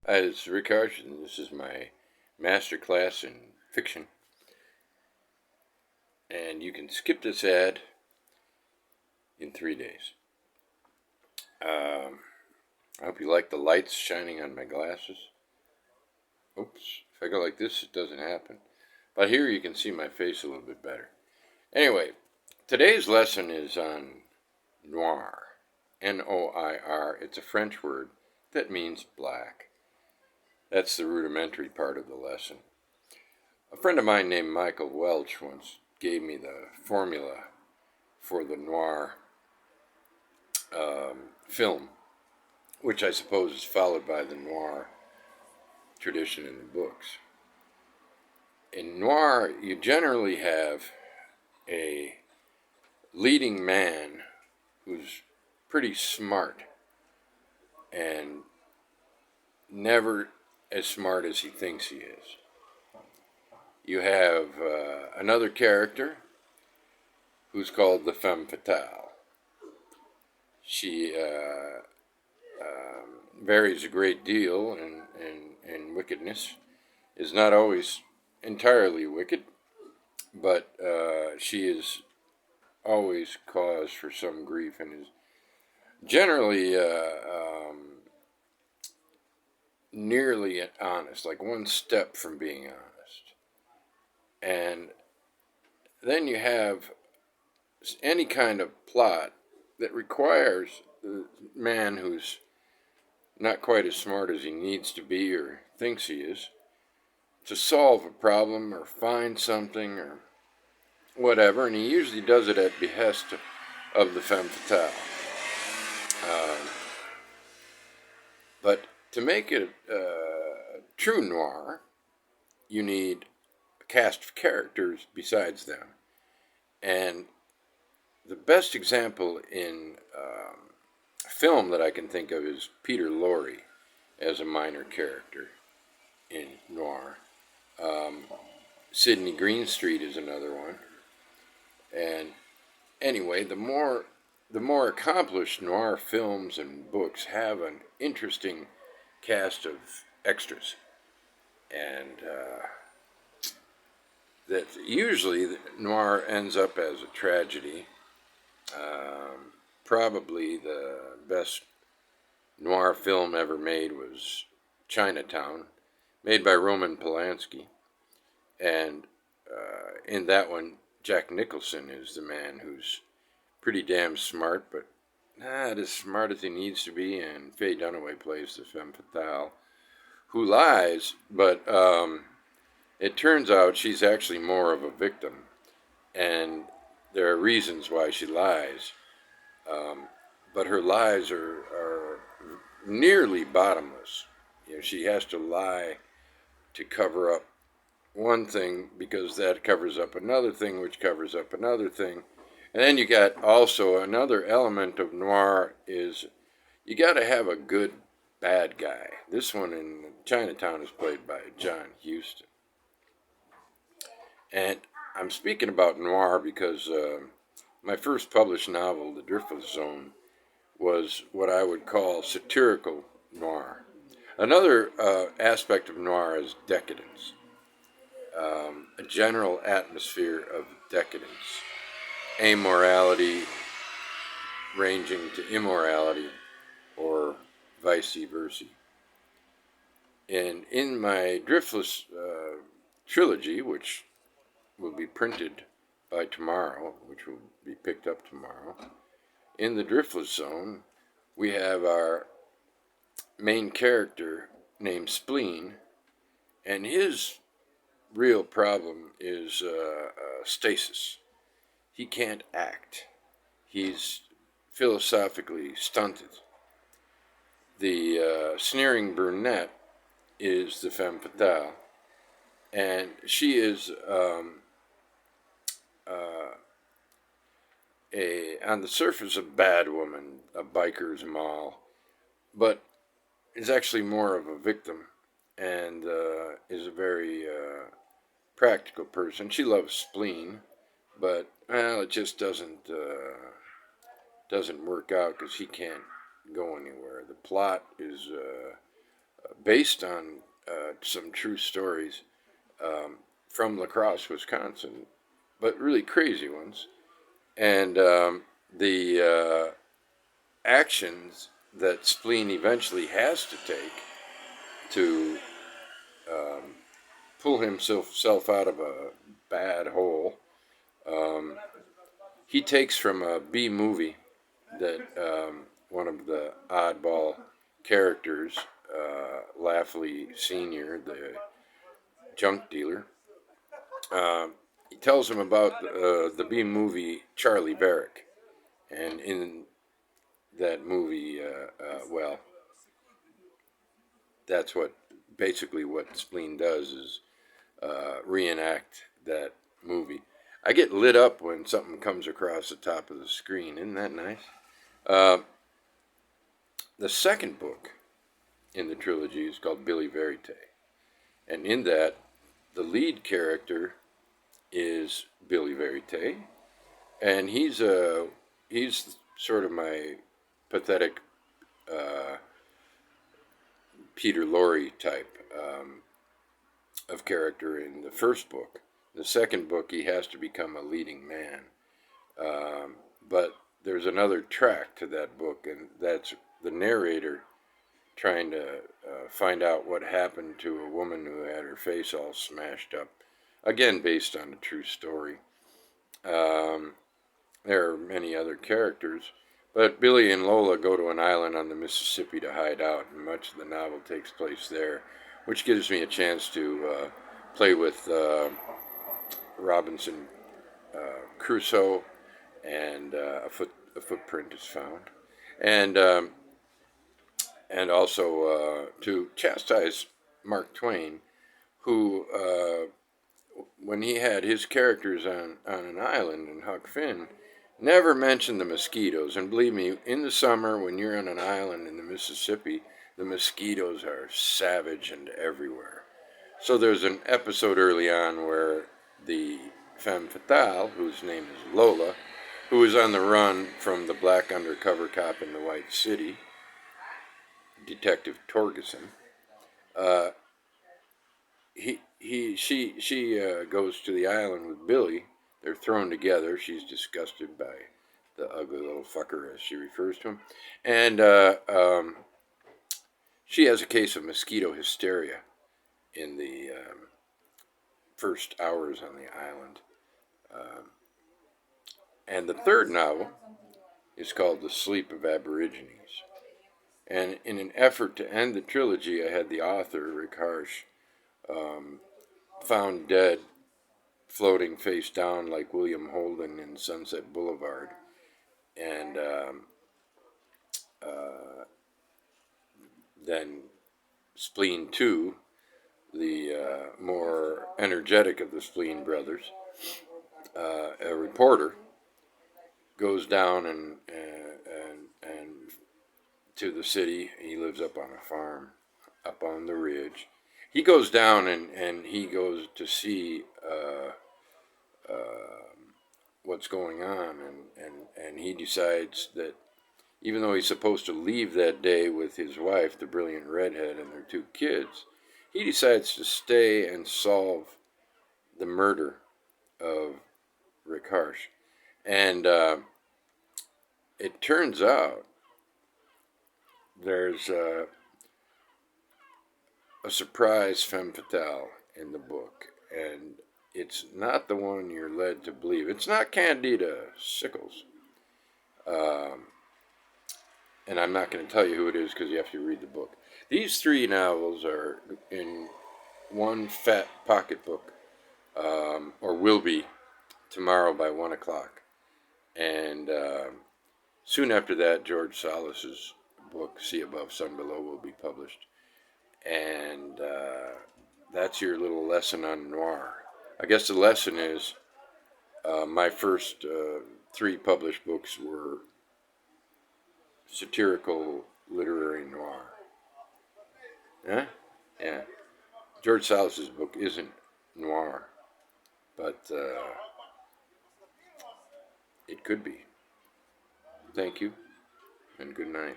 It's Rick Harsch, and this is my master class in fiction. And you can skip this ad in 3 days. I hope you like the lights shining on my glasses. Oops, if I go like this, it doesn't happen. But here you can see my face a little bit better. Anyway, today's lesson is on Noir. Noir. It's a French word that means black. That's the rudimentary part of the lesson. A friend of mine named Michael Welch once gave me the formula for the noir film, which I suppose is followed by the noir tradition in the books. In noir, you generally have a leading man who's pretty smart and never as smart as he thinks he is. You have another character who's called the femme fatale. She varies a great deal in wickedness, is not always entirely wicked, but she is always cause for some grief and is generally nearly honest, like one step from being honest. And then you have any kind of plot that requires the man who's not quite as smart as he needs to be or thinks he is to solve a problem or find something or whatever, and he usually does it at behest of the femme fatale. But to make it true noir, you need a cast of characters besides them. And the best example in film that I can think of is Peter Lorre as a minor character in noir. Sidney Greenstreet is another one. And anyway, the more accomplished noir films and books have an interesting cast of extras, and that usually noir ends up as a tragedy. Probably the best noir film ever made was Chinatown, made by Roman Polanski, and in that one, Jack Nicholson is the man who's pretty damn smart, but not as smart as he needs to be, and Faye Dunaway plays the femme fatale, who lies, but it turns out she's actually more of a victim, and there are reasons why she lies, but her lies are nearly bottomless. You know, she has to lie to cover up one thing because that covers up another thing, which covers up another thing. And then you got also another element of noir is you got to have a good bad guy. This one in Chinatown is played by John Huston. And I'm speaking about noir because my first published novel, The Driftless Zone, was what I would call satirical noir. Another aspect of noir is decadence, a general atmosphere of decadence, amorality ranging to immorality or vice versa. And in my Driftless trilogy, which will be printed by tomorrow, which will be picked up tomorrow, in the Driftless Zone, we have our main character named Spleen, and his real problem is stasis. He can't act. He's philosophically stunted. The sneering brunette is the femme fatale, and she is on the surface a bad woman, a biker's moll, but is actually more of a victim and is a very practical person. She loves Spleen, but it just doesn't work out because he can't go anywhere. The plot is based on some true stories from La Crosse, Wisconsin, but really crazy ones. And the actions that Spleen eventually has to take to um, pull himself out of a bad hole. Um, he takes from a B movie that one of the oddball characters, Laughley Sr., the junk dealer, he tells him about the B movie Charlie Varick. And in that movie, well, that's what basically what Spleen does is reenact that movie. I get lit up when something comes across the top of the screen. Isn't that nice? Uh, the second book in the trilogy is called Billy Verite. And in that, the lead character is Billy Verite. And he's sort of my pathetic Peter Lorre type of character in the first book. The second book, he has to become a leading man. But there's another track to that book, and that's the narrator trying to find out what happened to a woman who had her face all smashed up. Again, based on a true story. Um, there are many other characters, but Billy and Lola go to an island on the Mississippi to hide out, and much of the novel takes place there, which gives me a chance to play with Robinson Crusoe, and a footprint is found, and and also to chastise Mark Twain, who when he had his characters on an island in Huck Finn, never mentioned the mosquitoes. And believe me, in the summer when you're on an island in the Mississippi, the mosquitoes are savage and everywhere. So there's an episode early on where the femme fatale, whose name is Lola, who is on the run from the black undercover cop in the White City, Detective Torgeson, uh, she goes to the island with Billy. They're thrown together. She's disgusted by the ugly little fucker, as she refers to him, and she has a case of mosquito hysteria in the first hours on the island. Um, and the third novel is called The Sleep of Aborigines. And in an effort to end the trilogy, I had the author, Rick Harsch, found dead, floating face down like William Holden in Sunset Boulevard. And uh, then Spleen 2, the more energetic of the Spleen brothers, a reporter, goes down and to the city. He lives up on a farm, up on the ridge. He goes down and he goes to see what's going on, and he decides that even though he's supposed to leave that day with his wife, the brilliant redhead, and their two kids, he decides to stay and solve the murder of Rick Harsch. And it turns out there's a surprise femme fatale in the book, and it's not the one you're led to believe. It's not Candida Sickles. Um, and I'm not going to tell you who it is because you have to read the book. These three novels are in one fat pocketbook, or will be tomorrow by 1 o'clock. And soon after that, George Salas's book, Sea Above, Sun Below, will be published. And that's your little lesson on noir. I guess the lesson is my first three published books were satirical literary noir. Huh? Yeah. George Salas's book isn't noir, but it could be. Thank you, and good night.